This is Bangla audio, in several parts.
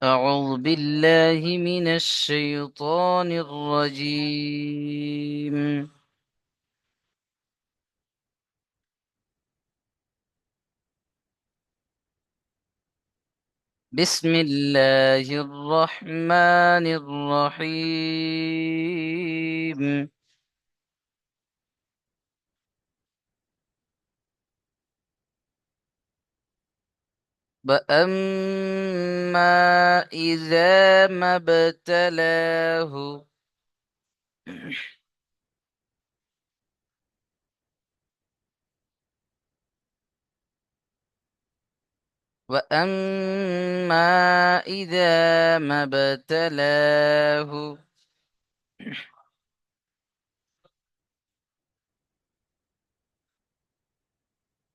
أعوذ بالله من الشيطان الرجيم. بسم الله الرحمن الرحيم. وأما إذا ما ابتلاه وأما إذا ما ابتلاه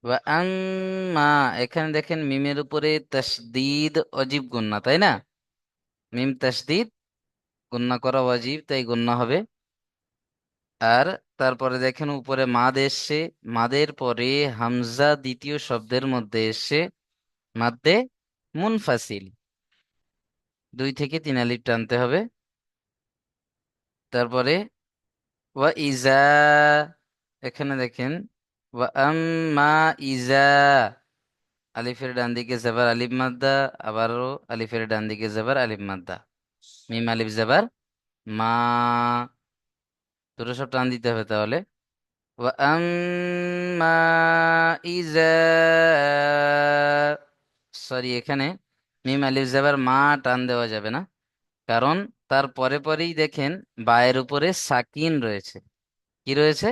ওয়াম্মা, এখানে দেখেন মিমের উপরে তাসদিদ অজীব গুন্না, তাই না? মিম তাসদিদ গুন্না করা ওয়াজিব, তাই গুন্না হবে। আর তারপরে দেখেন উপরে মাদ এসছে, মাদের পরে হামজা দ্বিতীয় শব্দের মধ্যে এসছে মাদ্দে মুনফাসিল, 2 থেকে 3 আলিফ টানতে হবে। তারপরে ওয়া ইজা, এখানে দেখেন ওয়া আম্মা ইজা, আলিফের ডান দিকে জবর আলিফ মাদ্দা, আবারও আলিফের ডান দিকে জবর আলিফ মাদ্দা, মিম আলিফ জবর মা, দুটো সব টান দিতে হবে তাহলে। ওয়া আম্মা ইজা, সরি, এখানে মিম আলিফ জবর মা টান দেওয়া যাবে না, কারণ তার পরে পরেই দেখেন বায়ের উপরে সাকিন রয়েছে। কি রয়েছে?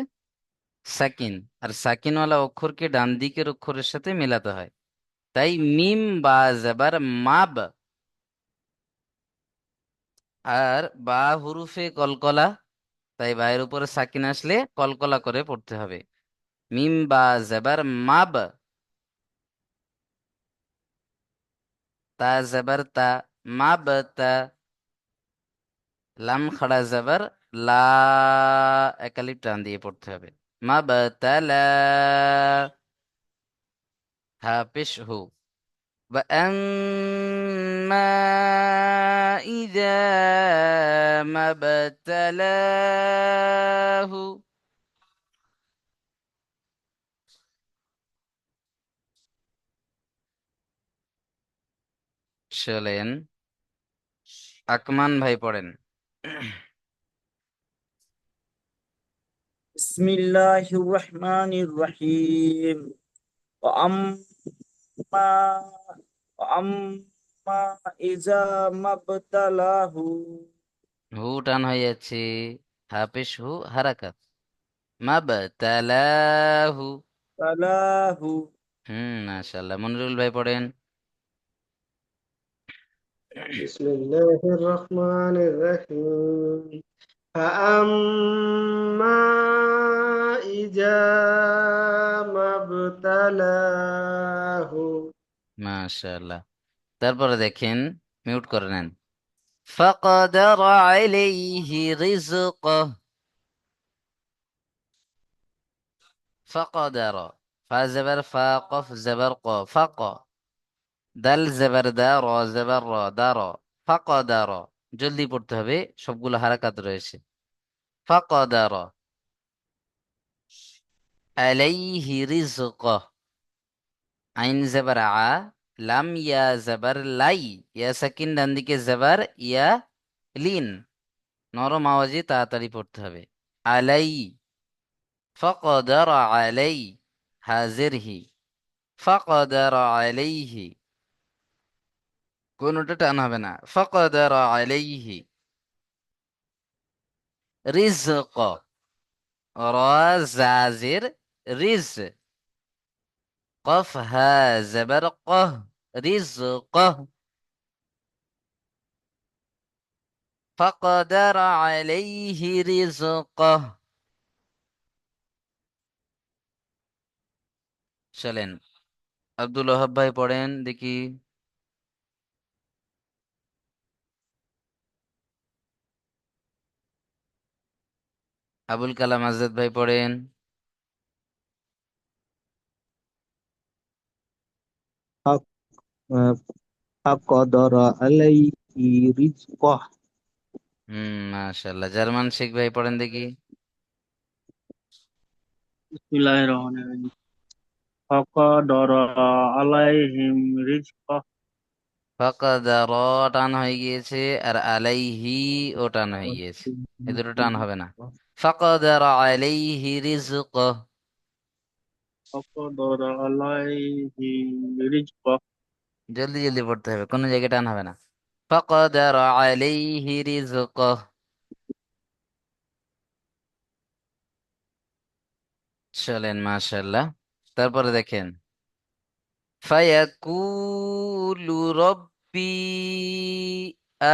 সাকিন। আর সাকিনওয়ালা অক্ষরকে ডান দিকের অক্ষরের সাথে মেলাতে হয়, তাই মিম বা জবর মাব। আর বা হুরুফে কলকলা, তাই বায়ের উপরে সাকিন আসলে কলকলা করে পড়তে হবে। মিম বা জবর মাব, তা জবর তা, মাব তা, লাম খাড়া জবর লা, একালিপ টান দিয়ে পড়তে হবে। মাব তালা, হা পেশ হু। وأما إذا ما ابتلاه চলেন আকমান ভাই পড়েন। بسم الله الرحمن الرحيم. وأما وأما إذا ما ابتلاه হু টান হয়ে যাচ্ছে, হাফেশ হু হারাকাত, মাবতালাহু। ابتلاه মাশাআল্লাহ, মনিরুল ভাই পড়েন। بسم الله الرحمن الرحيم. فأما إذا ما ابتلاه মাশাআল্লাহ। তারপরে দেখেন, মিউট করে নেন। فقدر عليه رزقه، فقدر، فا زبر فا قف زبر ق فق، দাল জেবার দা, র জেবার র, দা র, ফাকদার। জলদি পড়তে হবে, সবগুলো হারাকাত রয়েছে। ফাকদার আলাইহি রিজকাহ, আইন জেবার আ, লাম ইয়া জেবার লাই, ইয়া সাকিন ডান দিকে জেবার ইয়া, লিন, নরম আওয়াজে তাড়াতাড়ি পড়তে হবে। আলাই, ফাকদার আলাই, হাজিরহি, ফাকদার আলাইহি, কোনটা টান হবে না। ফাকদার আলাইহি রিজক, র জাজির, রিজ, কফ হা জবর কহ, রিজ কহ। فقدر عليه رزقه। চলেন আব্দুল ওহাব ভাই পড়েন দেখি। আবুল কালাম আজাদ ভাই পড়েন। حق فقدر عليه رزقه মাশাআল্লাহ। জার্মান শেখ ভাই পড়েন দেখি। বিসমিল্লাহির রহমানির রহিম। ফাকাদারা আলাইহিম রিজকাহ। ফাকাদা র টান হয়ে গিয়েছে, আর আলাইহি ও টান হয়ে গিয়েছে। এ দুটো টান হবে না। ফাকাদার আলাইহি রিজকাহ। ফাকাদারা আলাইহিম রিজকাহ। জলদি জলদি পড়তে হবে, কোনো জায়গায় টান হবে না। ফাকাদার আলাইহি রিজকাহ। চলেন, মাশাআল্লাহ। তারপরে দেখেন, ফায়াকুলু রব্বি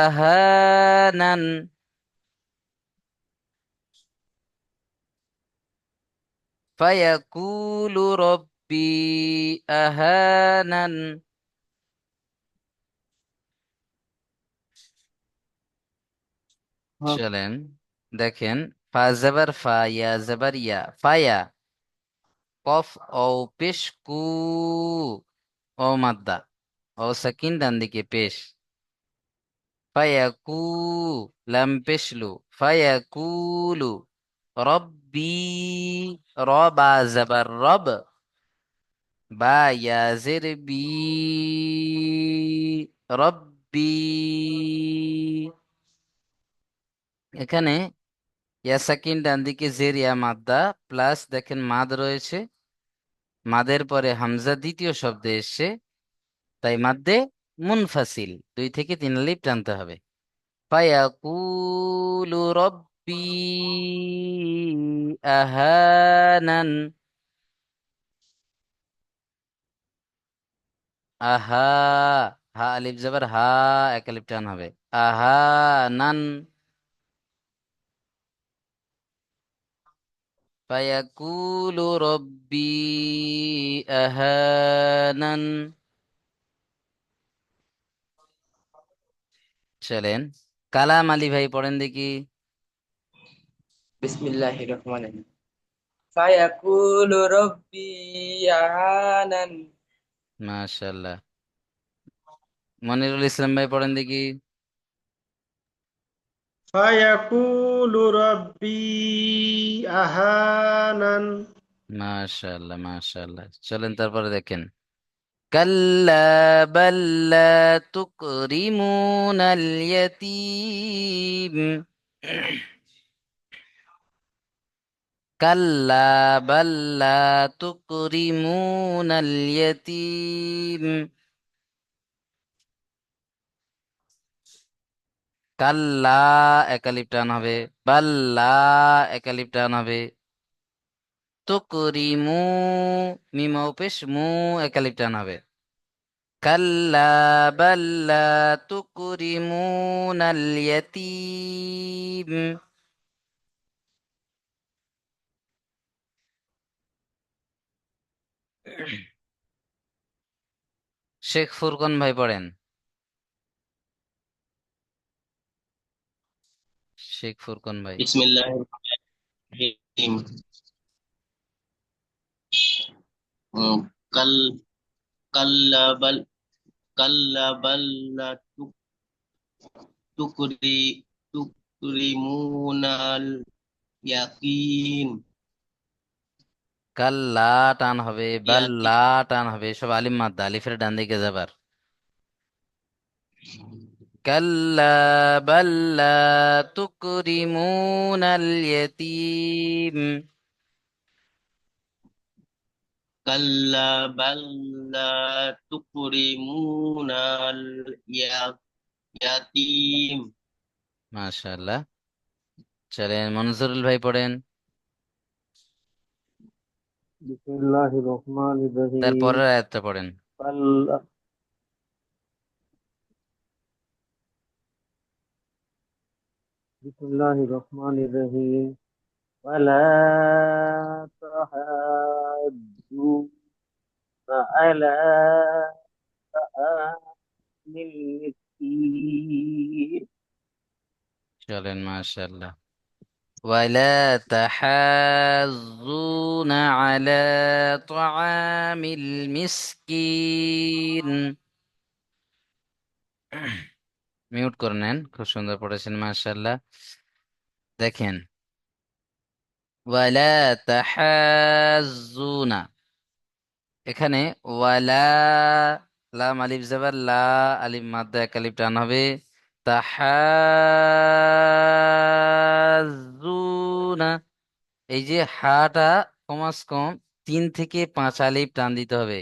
আহানান। ফায়াকুলু রব্বি আহানান। চলেন দেখেন, ফা জবর ফা, ইয়া জবর ইয়া, ফায়া। কফ ও পেশ কু, ও মাদ্দা, ও সাকিন ডান দিকে পেশ। ফায়াকু, লাম পেশলু, ফায়াকুলু রব্বি। রবা জবর রব, বা ইয়া জের বি, রব্বি। এখানে ইয়া সাকিন ডান দিকে জের ইয়া মাদ্দা, প্লাস দেখেন মাদ রয়েছে, মাদের পরে হামজা দ্বিতীয় শব্দে এসছে, তাই মাদ্দে মুনফাসিল 2 থেকে 3 আলিফ টানতে হবে। ফায়াকুলু রব্বি আহানান। আহা, হা আলিফ জবর হা, এক আলিফ টান হবে। আহানান। ফায়াকুলু রব্বি আহানান। চলেন, কালাম আলী ভাই পড়েন দেখি। বিসমিল্লাহির রহমানির রহিম। ফায়াকুলু রব্বি আহানান। মাশাআল্লাহ। মনিরুল ইসলাম ভাই পড়েন দেখি। ফায়াকুলু রব্বি আহানান। মাশাআল্লাহ মাশাআল্লাহ। চলেন তারপরে দেখেন, কাল্লা বাল্লা তুকরিমুনাল ইয়াতীম। কাল্লা বাল্লা তুকরিমুনাল ইয়াতীম। কাল্লা একালিপ টান হবে, বাল্লা একালিপ টান হবে। তুকরিমু, মিমাও পেশ মু, একালিপ টান হবে। কাল্লা বাল্লা তুকরিমুনাল ইয়াতীম। শেখ ফুরকন ভাই পড়েন। শেখ ফুরকন ভাই। বিসমিল্লাহির রহিম। উম, কাল কাল্লা বাল কাল্লা বাল্লা তুকরি তুকরিমুনাল ইয়াকিন। কাল্লা টান হবে, বাল্লা ইয়াকিন। টান হবে, সব আলিম মাদ্দা, আলিফের ডান দিকে যাবার। কাল্লা বাল্লা তুকরিমুনাল ইয়াতীম। কাল্লা বাল্লা তুকরিমুনাল ইয়াতিম। মাশাআল্লাহ। চলেন, মনজুরুল ভাই পড়েন। বিসমিল্লাহির রহমানির রহিম। তারপরের আয়াতটা পড়েন। কাল্লা বিসমিল্লাহির রহমানির রহিম। ওয়ালা তাহাজ্জুনা আলা তাআমিল মিসকিন। চলেন, মাশাআল্লাহ। ওয়ালা তাহাজ্জুনা আলা তাআমিল মিসকিন। মিউট করে নেন, খুব সুন্দর পড়েছেন মাশাআল্লাহ। দেখেন, ওয়ালা তাহাজ্জুনা, এখানে ওয়ালা, লাম আলিফ জবর লা, আলিফ মাদ্দা এক আলিফ টান হবে। তাহাজ্জুনা, এই যে হাটা কমাস কম 3 থেকে 5 আলিফ টান দিতে হবে,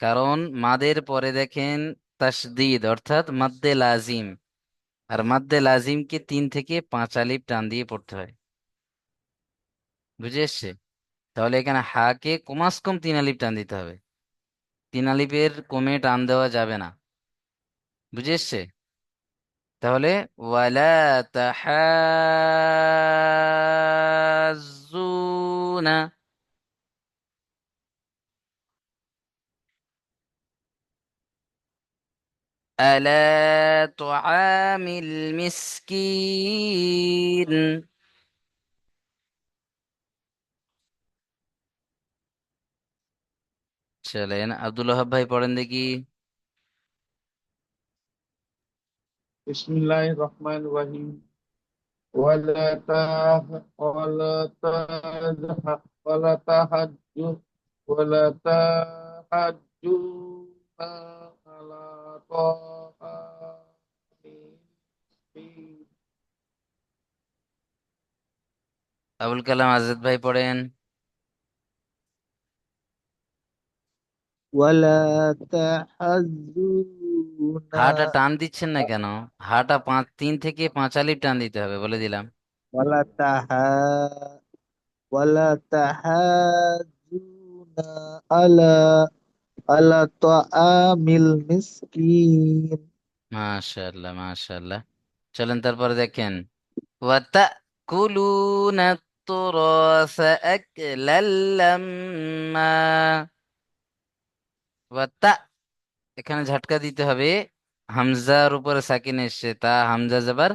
কারণ মাদের পরে দেখেন তাসদিদ অর্থাৎ মাদ্দে লাজিম, আর মাদ্দে লাজিমকে 3 থেকে 5 আলিফ টান দিয়ে পড়তে হয়। বুঝে এসছে? তাহলে এখানে হাকে কমাস কম 3 আলিফ টান দিতে হবে, 3 আলিফের কমে টান দেওয়া যাবে না। বুঝে এসছে? তাহলে ওয়ালা তাহাজ্জুনা, আলা তুআমিল মিসকিন। চলেন আব্দুল ওহাব ভাই পড়েন দেখি। বিসমিল্লাহির রহমানির রহিম। ওয়ালা তাজহা ওয়ালা তাহাজ্জু ওয়ালা তাহাজ্জু আলা তাআমিন। আবুল কালাম আজাদ ভাই পড়েন। ওয়ালা তাহাজ্জুনা হাটা টান দিচ্ছেন না কেন? হাটা 3 থেকে 5 আলিফ টান দিতে হবে, বলে দিলাম। ওয়ালা তাহা ওয়ালা তাহাজ্জুনা আলা আলা তাআমিল মিসকিন। মাশাআল্লাহ মাশাআল্লাহ। চলেন তারপরে দেখেন, ওয়াতাকুলুনা তুরাসা আকলাল লাম্মা। ওয়াতা, এখানে ঝটকা দিতে হবে, হামজার উপরে সাকিন এসছে, তা হামজা জবর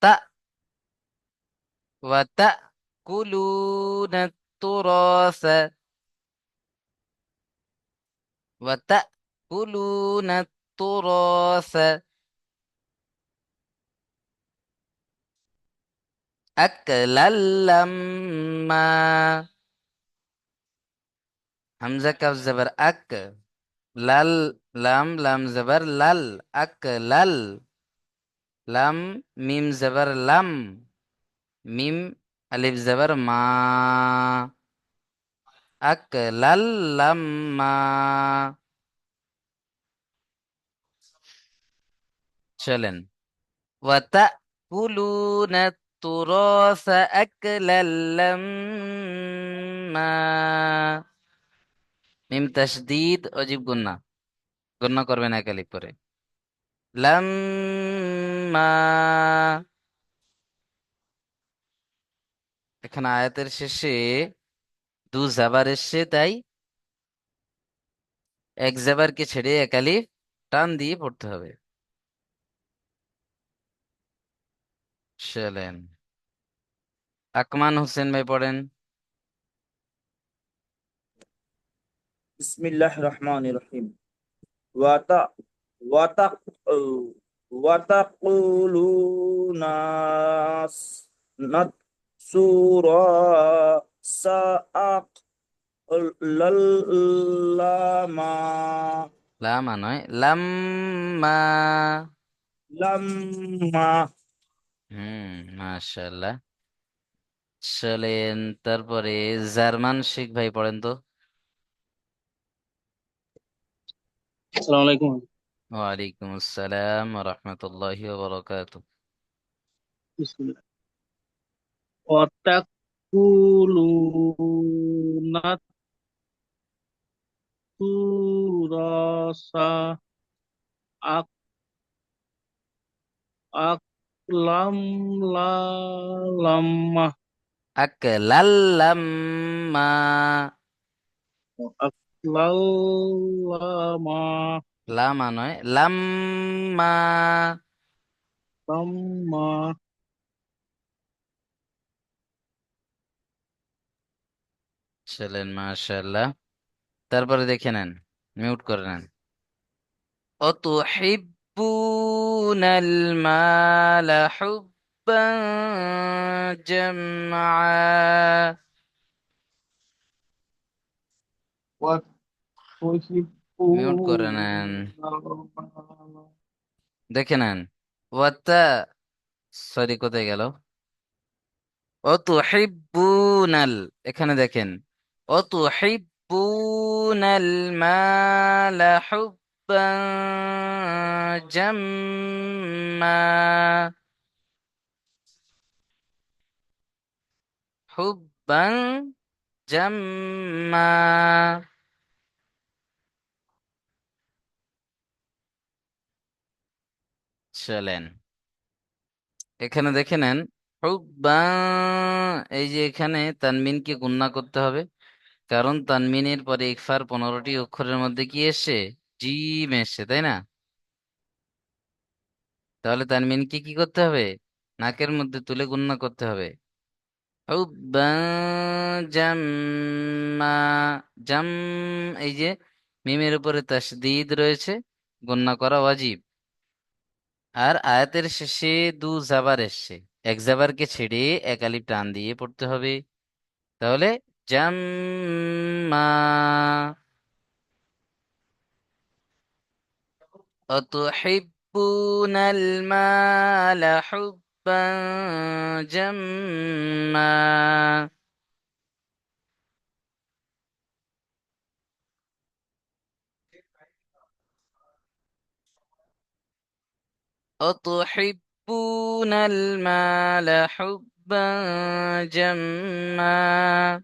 তা। ওয়াতাকুলুনা তুরাসা, ওয়াতাকুলুনা তুরাসা আকলাল লাম্মা। হামজা কাফ জবর আক, লাল, লাম লাম জবর লাল, আক লাল, লাম মিম জবর লাম, মিম আলিফ জবর মা, আক লাল লাম্মা। চলেন, ওয়াতাকুলুনা তুরাসা আকলাল লাম্মা। মিম তাসদীদ অজিব গুন্না, গুন্না করবেন এক আলিফ করে। লাম্মা, এখানে আয়াতের শেষে দু জাবার এসছে, তাই এক জাবারকে ছেড়ে এক আলিফ টান দিয়ে পড়তে হবে। চলেন আকমান হোসেন ভাই পড়েন। বিসমিল্লাহির রহমানির রহিম। ওয়াতা ওয়াতা ওয়াতাকুলুনা নাসুরা সাআক লাল্লামা লামা নয়, লাম্মা। লাম্মা। মাশাআল্লাহ। চলেন তারপরে জার্মান শেখ ভাই পড়েন তো। আসসালামু আলাইকুম। ওয়ালাইকুম আসসালাম ওয়া রাহমাতুল্লাহি ওয়া বারাকাতুহু। বিসমিল্লাহ। ওয়াতাকুলুনা তুরাসা আক আকলাম লাম্মা আকলাল লাম্মা, আকলাল্লামা লামা নয়, লাম্মা। লাম্মা। চলেন মাশাআল্লাহ। তারপরে দেখে নেন, মিউট করে নেন। অতুহিব وتحبون المال حبا جمعا মিউট করে নেন, وتحبون দেখে নেন। ওয়াতা, সরি কোথায় গেল? অতুহিব্বুনাল, এখানে দেখেন অতুহিব্বুনাল মালা হুব্বান জাম্মা, হুব্বান জাম্মা। চলেন এখানে দেখে নেন, হুব্বান, এই যে এখানে তানমিনকে গুণনা করতে হবে, কারণ তানমিনের পরে ইকফার 15টি অক্ষরের মধ্যে কি এসছে? জিম এসছে, তাই না? তাহলে তানমিনকে কি করতে হবে? নাকের মধ্যে তুলে গুণনা করতে হবে। জাম্মা, জাম, এই যে মিমের উপরে তাসদীদ রয়েছে, গুণনা করা ওয়াজিব। আর আয়াতের শেষে দু জাবার এসছে, এক জাবারকে ছেড়ে এক আলিফ টান দিয়ে পড়তে হবে। তাহলে জাম্মা। أتحبون المال حبا جما أتحبون المال حبا جما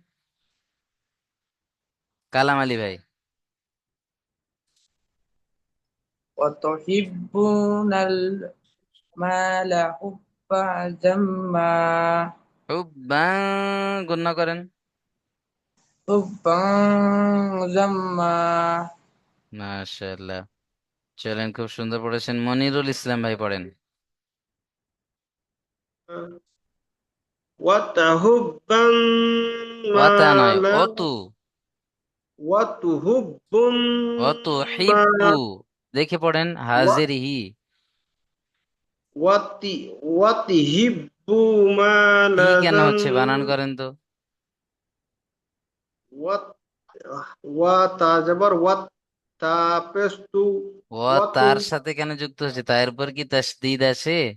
কালাম আলী ভাই। وتحبون المال حبا جما হুব্বা, গণ্য করেন। حبا جما মাশাআল্লাহ, চলেন, খুব সুন্দর পড়েছেন। মনিরুল ইসলাম ভাই পড়েন। وتحبا ওয়াতা নয়, مالا অতু, وتحب অতু ما হিব্বু, দেখে পড়েন, হাজির হি। وتحب হি مالا কেন হচ্ছে? বানান করেন তো। وات وتا جبر وات تا পেস্তু ও ওয়াতু তার সাথে কেন যুক্ত হচ্ছে? তার উপর কি তাসদিদ আছে?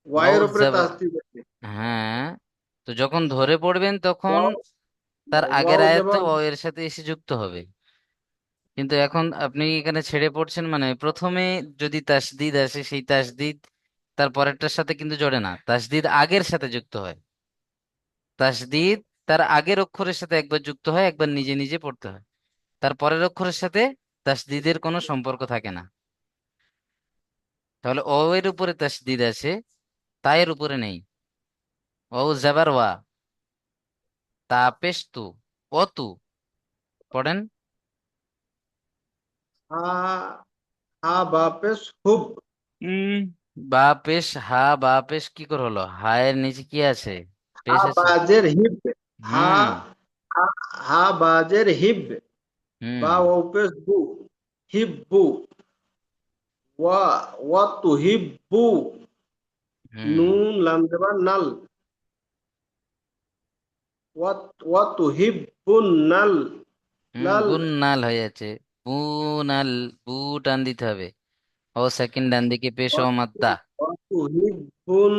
ওয়াও ওয়াইয়ের উপরে যাবার, তাসদিদ আছে। হ্যাঁ, তো যখন ধরে পড়বেন তখন ওয়াও তার আগের ওয়াও আয়াত তো জবর ওয়াও এর সাথে এসে যুক্ত হবে। কিন্তু এখন আপনি এখানে ছেড়ে পড়ছেন, মানে প্রথমে যদি তাসদিদ আসে, সেই তাসদিদ তার পরেরটার সাথে কিন্তু জড়ে না, তাসদিদ আগের সাথে যুক্ত হয়। তাসদিদ তার আগের অক্ষরের সাথে একবার যুক্ত হয়, একবার নিজে নিজে পড়তে হয়। তার পরের অক্ষরের সাথে তাসদিদের কোনো সম্পর্ক থাকে না। তাহলে ও এর উপরে তাসদিদ আছে, তায়ের উপরে নেই। ও জাবার ওয়া, তা পেস্তু, অতু, পড়েন। হা হা বা পেশ হুব উম বা পেশ, হা বা পেশ কি করে হলো? হায়ের নিচে কি আছে? হা পেশ আছে। বাজের হিব হা হুম, হা হা বাজের হিব হুম, বা ও পেশ বু হিব্বু ওয়া ওয়াতু হিব্বু হুম, নুন লাম জবর নাল ওয়াতু হিব্বুন নাল লাল গুন্নাল হয়ে যাচ্ছে। বুনাল, বু টান দিতে হবে। ও সেকেন্ড ডান দিকে পেশ ও মাদ্দা, ওয়াতু হিব্বুন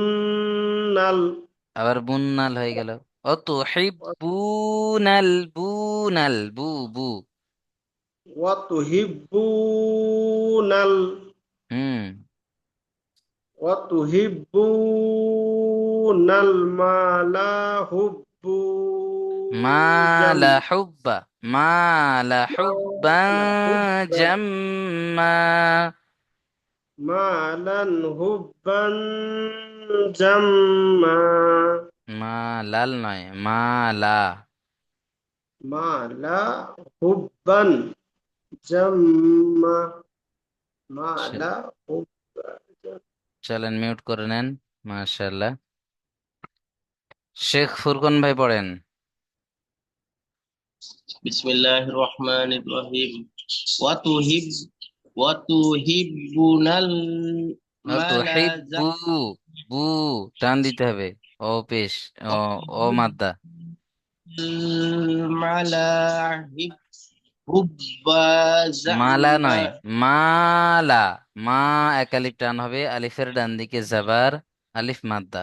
নাল আবার বুননাল হয়ে গেল। অত হিব্বুনাল, বুনাল, বু, বু। وتحبون হুম, وتحبون المال حب جم মালা হুব্বা, মালা হুব্বা مال حبا জাম্মা। مالا حبا جما মা লাল নয়, মালা। مالا حبا جما চ- مالا حبا চলেন মিউট করে নেন। মাশাআল্লাহ, শেখ ফুরকন ভাই পড়েন। বিসমিল্লাহির রহমানির রহিম ওয়াতুহিব ওয়াতুহিব্বুনাল তো মালা হিব্বু, বু টান দিতে হবে, ও পেশ, ও ও মাদ্দা। মালা হুব্বা মালা জাম্মা নয়, মালা, মা একালিফ টান হবে, আলিফের ডান দিকে জাবার, আলিফ মাদ্দা।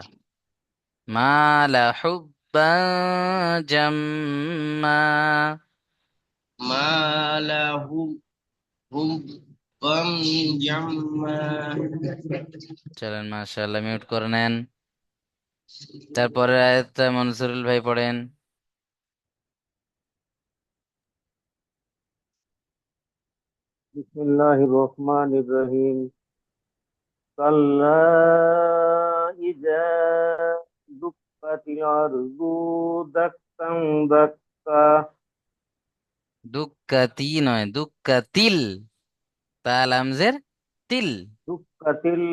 মালা হুব্বান জাম্মা। মালা হুব্বাম জাম্মা চলেন, মাশাআল্লাহ, মিউট করে নেন। তারপরে আয়াতটা মনসুরুল ভাই পড়েন। বিসমিল্লাহির রহমানির রহিম কাল্লা ইযা দুক্কাতিল আরদু দাক্কান দাক্কা দুক্কাতি নয়, দুক্কাতিল, তাল আমজের তিল। দুক্কাতিল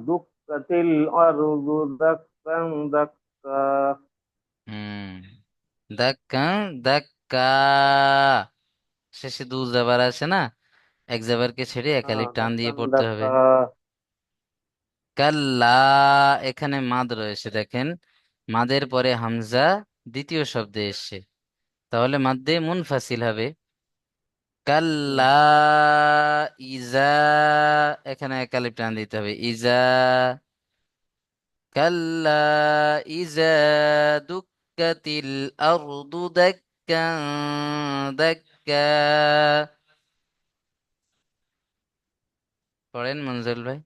দুক্কাতিল আরদু দাক্কান দাক্কা হুম, দাক্কা, দাক্কা, শেষে দু জাবার আছে না, এক জাবারকে ছেড়ে এক আলিফ টান দিয়ে দাক্কান পড়তে হবে। দাক্কা কাল্লা, এখানে মাদ রয়েছে দেখেন, মাদের পরে হামজা দ্বিতীয় শব্দে এসছে, তাহলে মাদ্দে মুনফাসিল হবে। কাল্লা ইজা, এখানে এক আলিফ টান দিতে হবে, ইজা। কাল্লা ইজা দুক্কাতিল আরদু দাক্কান দাক্কা। পড়েন মনজুল ভাই।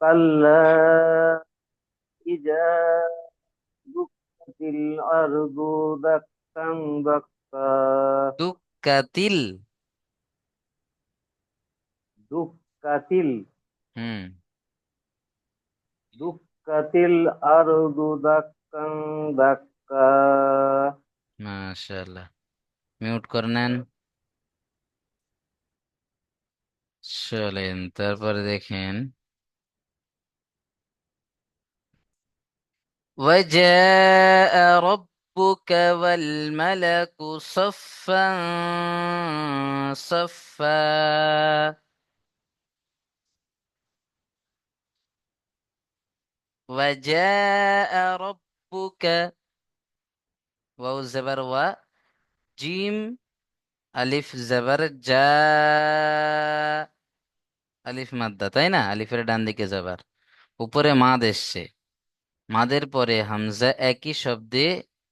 কাল্লা ইযা দুক্কাতিল আরদু দাক্কান দাক্কা দুক্কাতিল। দুক্কাতিল হুম, দুক্কাতিল আরদু দাক্কান দাক্কা মাশাআল্লাহ, মিউট করে নেন। চলেন তারপরে দেখেন, وجاء ربك والملك صفا صفا. وجاء ربك، واو زبر و، জিম আলিফ জবর জা, আলিফ মাদ্দা, তাই না? আলিফের ডান দিকে জবর, উপরে মাদ এসছে, মাদের পরে হামজা একই শব্দে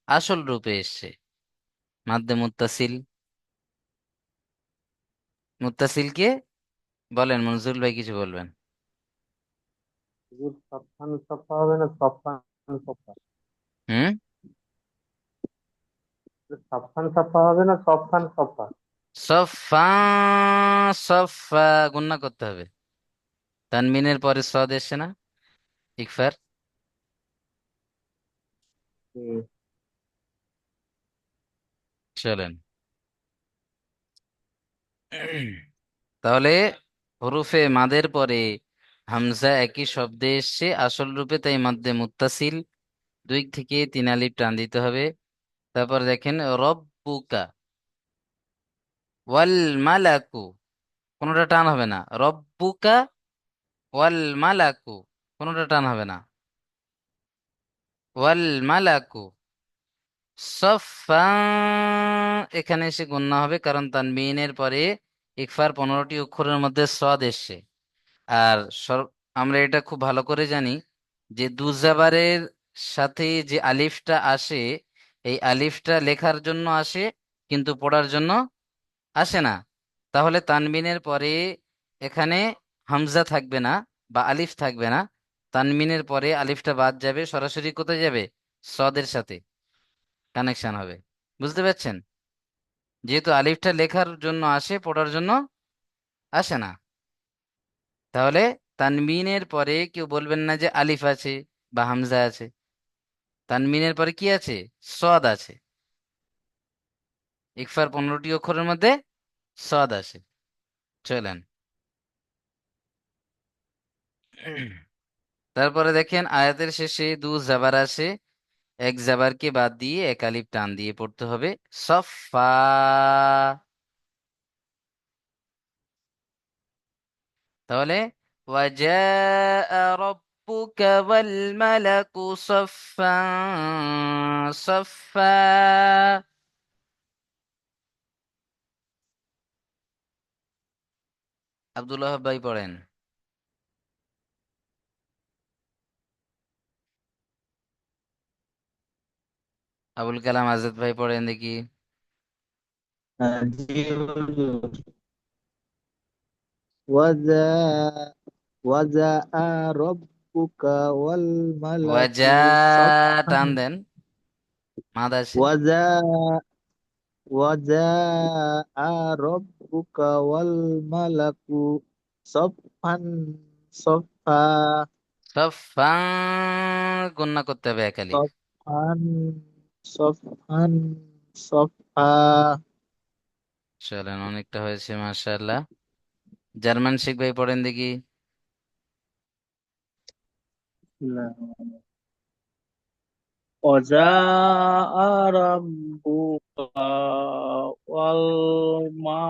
আসল রূপে এসছে, মাদ্দে মুত্তাসিল। মুত্তাসিলকে বলেন, মনজুর ভাই কিছু বলবেন? হুজুর সফান সফা হবে না সফান সফা হুম, সফান সফা হবে না সফান সফা সফা, সফা গুন্না করতে হবে, তানমিনের পরে সদ এসছে না, ইকফার। হুম। চলেন তাহলে, হরুফে মাদের পরে হামজা একই শব্দে এসছে আসল রূপে, তাই মাদ্দে মুত্তাসিল, দুই থেকে তিন আলিফ টান দিতে হবে। তারপর দেখেন রব্বুকা ওয়াল মালাকু, কোনোটা টান হবে না, রব্বুকা ওয়াল মালাকু, কোনোটা টান হবে না, ওয়াল মালাকু সফা, এখানে এসে গুণনা হবে, কারণ তানবিনের পরে ইকফার 15টি অক্ষরের মধ্যে সদ এসছে। আর আমরা এটা খুব ভালো করে জানি যে দুজাবারের সাথে যে আলিফটা আসে, এই আলিফটা লেখার জন্য আসে, কিন্তু পড়ার জন্য আসে না। তাহলে তানবিনের পরে এখানে হামজা থাকবে না বা আলিফ থাকবে না, তানবিনের পরে আলিফটা বাদ যাবে, সরাসরি কোথায় যাবে? সদের সাথে কানেকশন হবে। বুঝতে পারছেন? যেহেতু আলিফটা লেখার জন্য আসে, পড়ার জন্য আসে না, তাহলে তানবিনের পরে কেউ বলবেন না যে আলিফ আছে বা হামজা আছে, তানবিনের পরে কি আছে? সদ আছে। ইকফার 15টি অক্ষরের মধ্যে সদ আছে। চলেন তারপরে দেখেন, আয়াতের শেষে দু জাবার আছে, এক জাবারকে বাদ দিয়ে এক আলিফ টান দিয়ে পড়তে হবে সফা। তাহলে ওয়াজাআ রাব্বুকা ওয়াল মালাকু সাফফান সাফফা। আব্দুল্লাহ ভাই পড়েন। আবুল কালাম আজাদ ভাই পড়েন দেখি। জি হুজুর। ওয়াজা ওয়াজা রব্বুকা ওয়াল ওয়াজা মালাকু সাফফান টান দেন, মাদ আসে। ওয়াজা ওয়াজা রব্বুকা ওয়াল মালাকু সাফফান সাফফা সাফফা গুন্না করতে হবে এক আলিফ। সাফফান সাফফান সাফফা। চলেন, অনেকটা হয়েছে মাশাআল্লাহ। জার্মান শিখ ভাই পড়েন দেখি। وجاء ربك والملك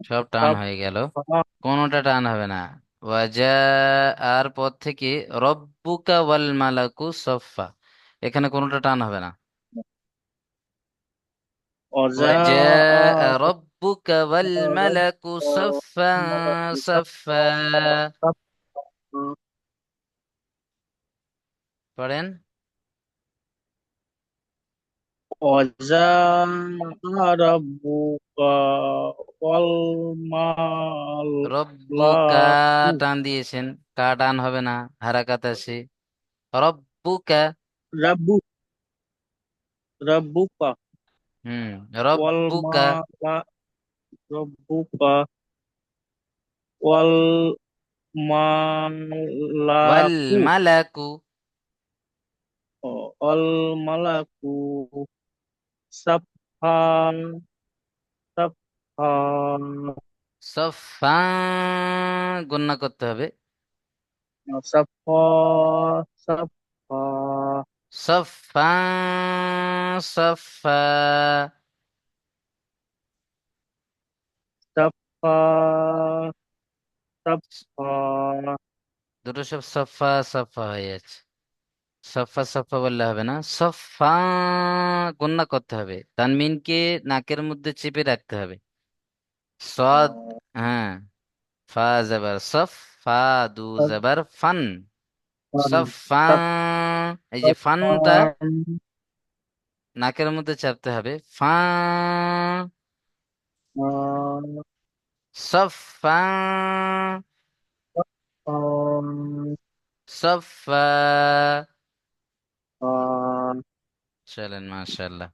সব টান হয়ে গেল, صفا কোনোটা টান হবে না। ওয়াজা আর পদ থেকে রব্বুকা ওয়াল মালাকু সফা, এখানে কোনোটা টান হবে না। ওয়াজা وجاء রব্বুকা ওয়াল মালাকু সফা সফা। পড়েন। وجاء ربك والملك রব্বুকা টান দিয়েছেন, কা টান হবে না, হারাকাত আছে। রব্বুকা। رب ربك হুম, রব্বুকা والملك ربك ওয়াল والملك মালাকু والملك صفا صفا সফা গুন্না করতে হবে। صفا صفا সফা সফা। صفا صفا দুটো সব সফা সফা হয়ে যাচ্ছে। সফা সফা বললে হবে না, সফা গুন্না করতে হবে, তানমিনকে নাকের মধ্যে চেপে রাখতে হবে। সদ, হ্যাঁ, ফা জবর সফ, ফা দু জবর ফান, সফা। এই যে ফানটা নাকের মধ্যে চাপতে হবে, ফা সফা সফা। চলেন মাশাআল্লাহ।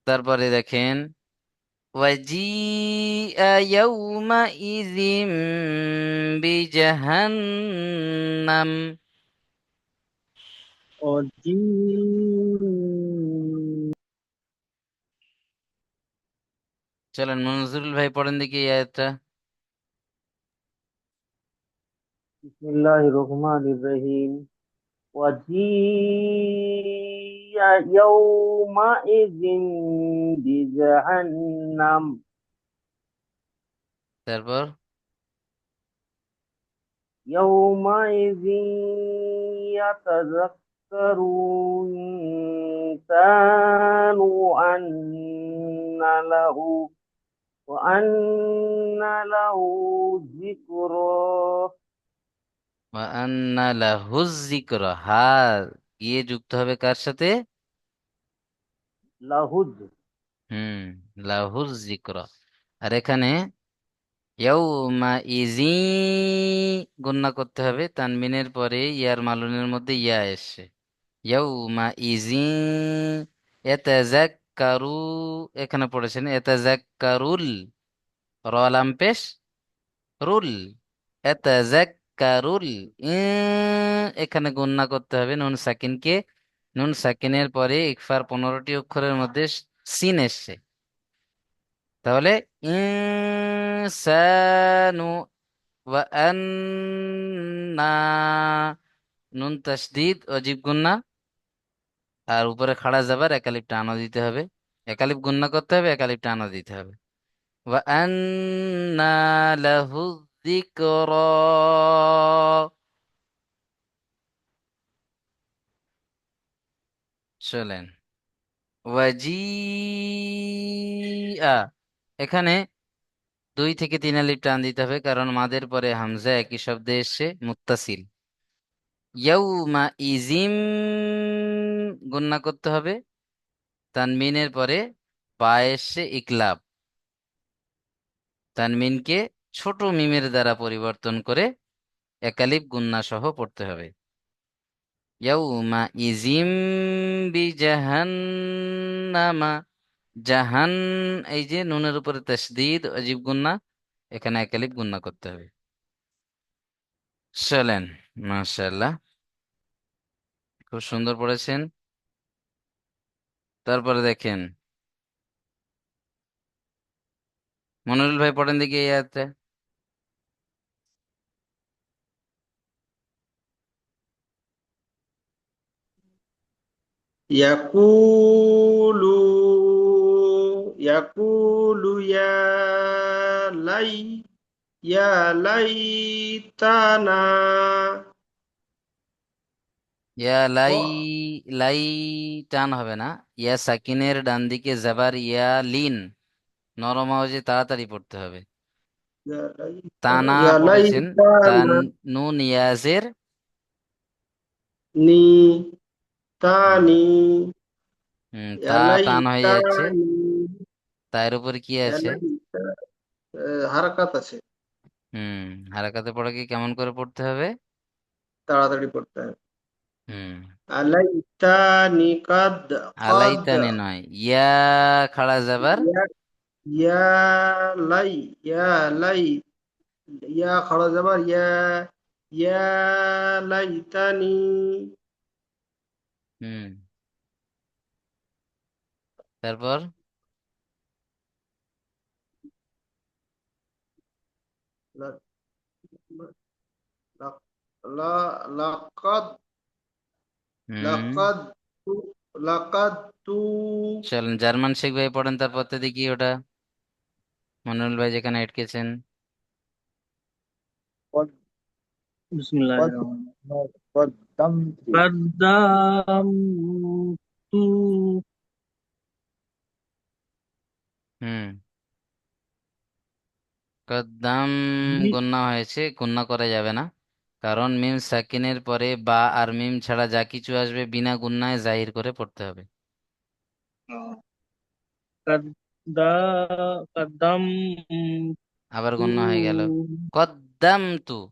তারপরে দেখেন وجيء يومئذ بجهنم। চলেন মনজুরুল ভাই পড়েন দেখি এই আয়াতটা। বিসমিল্লাহির রহমানির রহিম। وجيء يومئذ بجهنم তারপর يومئذ يتذكر الإنسان وأن له ذكره ওয়ান্না লাহুজ যিকরা, হা গিয়ে যুক্ত হবে কার সাথে? লাহুজ হুম, লাহুজ যিকরা। আর এখানে ইয়াউমা ইজি গুন্না করতে হবে, তানবিনের পরে ইয়ার মালুনের মধ্যে ইয়া এসছে। ইয়াউমা ইজি ইয়াতাযাক্কারু, এখানে পড়েছেন ইয়াতাযাক্কারুল, র লাম পেশ রুল, ইয়াতাযাক্কারুল এখানে গুন্না করতে হবে নুন সাকিনকে। নুন সাকিনের পরে ইকফার 15টি অক্ষরের মধ্যে সিন এসছে। তাহলে ইনসানু ওয়া আন্না নুন তাসদিদ অজিব গুন্না, আর উপরে খাড়া যাবার একালিফ টানও দিতে হবে। একালিফ গুন্না করতে হবে, একালিফ টানও দিতে হবে। ওয়া আন্না লাহু যিকরা। চলেন। ওয়াজিআ, এখানে 2 থেকে 3 আলিফ টান দিতে হবে, কারণ মাদের পরে হামজা একই শব্দে এসছে মুত্তাসিল। ইয়াউমা ইজিম গুন্না করতে হবে, তানমিনের পরে বা এসছে ইকলাব, তানমিনকে ছোট মিমের দ্বারা পরিবর্তন করে একালিফ গুন্না সহ পড়তে হবে। ইয়াউমা ইজিম বিজাহান্নামা, জাহান, এই যে নুনের উপরে তাসদীদ অজিব গুন্না, এখানে একালিফ গুন্না করতে হবে। চলেন, মাশাআল্লাহ, খুব সুন্দর পড়েছেন। তারপরে দেখেন, মনিরুল ভাই পড়েন দিকে এই আয়াতটা। ইয়াকুলু ইয়াকুলু ইয়া লাইতানা ইয়া ক লাই, লাই টান হবে না, ইয়া সাকিনের ডান দিকে জাবার ইয়া লিন, নরম আওয়াজে তাড়াতাড়ি পড়তে হবে। তানা ইয়া পড়েছেন, তান, লাইতানা নুন ইয়াজের, নি হুম তানি ইয়া তা টান হয়ে যাচ্ছে। লাইতানি তার উপর কি ইয়া আছে? লাইতা হারাকাত আছে, হুম হারাকাতে পড়া কি কেমন করে পড়তে হবে? তাড়াতাড়ি পড়তে হবে। হুম আলাইতানি কাদ আলাইতানে নয়, ইয়া খাড়া যাবার, ইয়া ইয়া লাই ইয়া লাই ইয়া খড় যাবার ইয়া লাইতানি হুম তারপর লা- লা- লাকাদ হুম লাকাদ লাকাদ তু চলেন, জার্মান শেখ ভাই পড়েন, তারপর তো দেখি ওটা মনিরুল ভাই যেখানে আটকেছেন। বিসমিল্লাহির রহমানির قدمت রহিম। কাদ্দামতু হুম কদ্দাম হি- গুন্না হয়েছে, গুন্না করা যাবে না, কারণ মিম সাকিনের পরে বা আর মিম ছাড়া যা কিছু আসবে বিনা গুন্নায় জাহির করে পড়তে হবে। কাদ্দা কাদ্দামতু আবার গুন্না হয়ে গেল, কদ্দাম তু।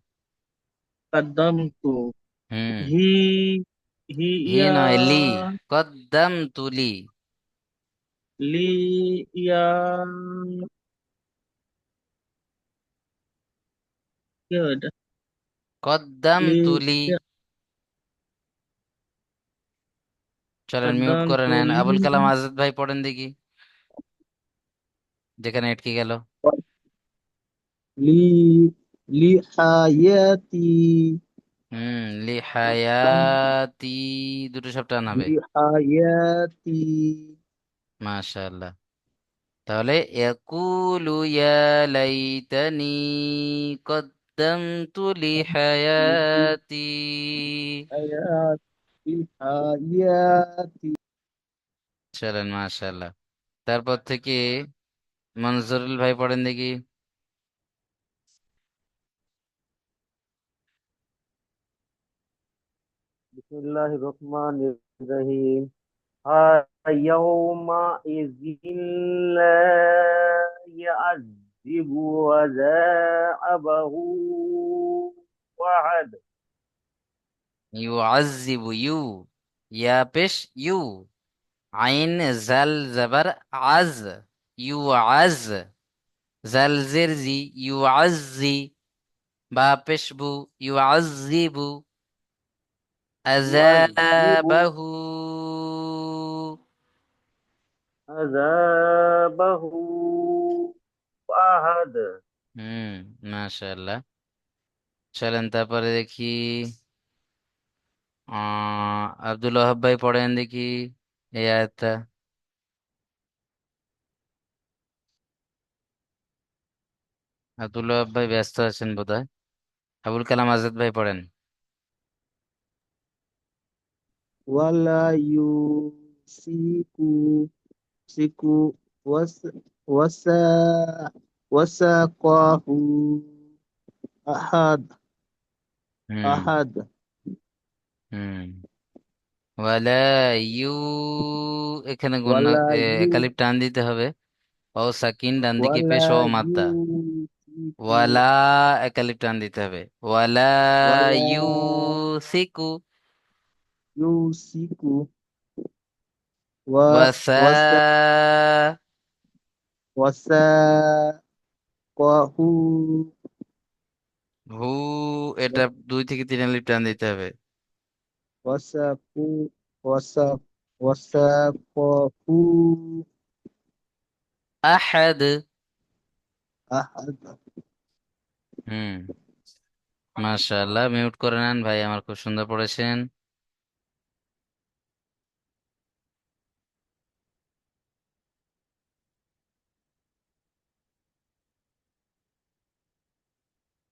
কাদ্দামতু হুম হি হি হিয়া নয়, লি, কদ্দাম তুলি। লি ইয়া কি হয় এটা? কদ্দাম লি তুলি। ইয়া চলেন মিউট করে কাদ্দামতু নেন, লি আবুল কালাম আজাদ ভাই পড়েন দেখি যেখানে আটকে গেল। لي لحياتي লিহায়াতি, দুটো সব টান হবে। لحياتي মাশাআল্লাহ। তাহলে ইয়াকুলু ইয়া লাইতানি কদ্দামতু লিহায়াতি। لحياتي চলেন, মাশাআল্লাহ। তারপর থেকে মনজুরুল ভাই পড়েন দেখি। বিসমিল্লাহির রহমানির রহিম। يومئذ لا يعذب عذابه أحد ইউআযযিবু, ইউ, ইয়া পেশ ইউ, আইন জাল জাবার আজ, ইউ আজ, জাল জের জি, ইউ আজি, বা পেশ বু, ইউ আজিবু, يعذب আযাবাহু। عذابه أحد হুম মাশাআল্লাহ। চলেন তারপরে দেখি, আব্দুল ওহাব ভাই পড়েন দেখি এই আয়াতটা। আব্দুল ওহাব ভাই ব্যস্ত আছেন বোধহয়। আবুল কালাম আজাদ ভাই পড়েন। ولا يوثق سك وس وسا وساقه أحد হুম أحد হুম। ওয়ালা ইউ, এখানে গুন্না ولا একালিপ টান দিতে হবে। ও সাকিন ডান দিকে পেশ ও ولا মাদ্দা। يوثق ওয়ালা একালিপ টান দিতে হবে। ওয়ালা ولا ইউ সিকু يوثق و ওয়াসা وساقه হু, এটা 2 থেকে 3 আলিপ টান দিতে হবে। وساقه وساق وساقه আহাদ। أحد হুম, মাশাআল্লাহ, মিউট করে নেন ভাই, আমার খুব সুন্দর পড়েছেন।